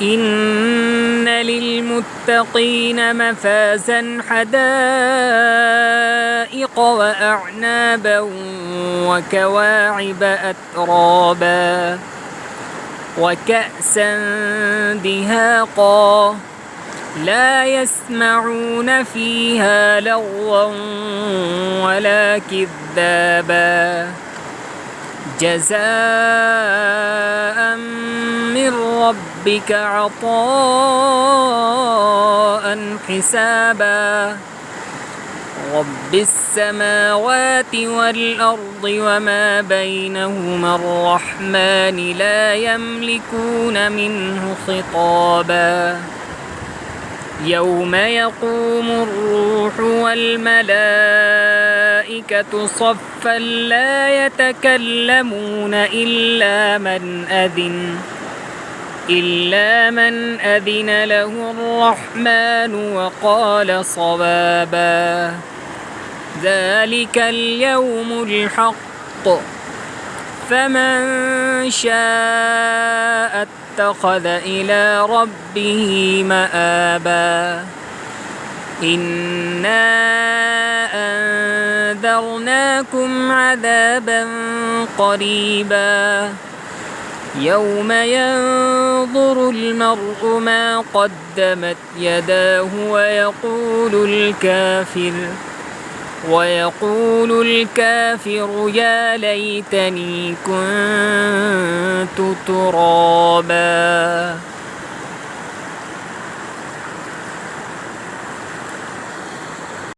إن للمتقين مفازا حدائق وأعنابا وكواعب أترابا وكأسا دهاقا لا يسمعون فيها لغوا ولا كذابا جزاء من ربك عطاء حسابا رب السماوات والأرض وما بينهما الرحمن لا يملكون منه خطابا يوم يقوم الروح والملائكة صفا لا يتكلمون إلا من أذن له الرحمن وقال صوابا ذلك اليوم الحق فمن شاء اتخذ إلى ربه مآبا إنا أنذرناكم عذابا قريبا يوم ينظر المرء ما قدمت يداه ويقول الكافر يا ليتني كنت ترابا.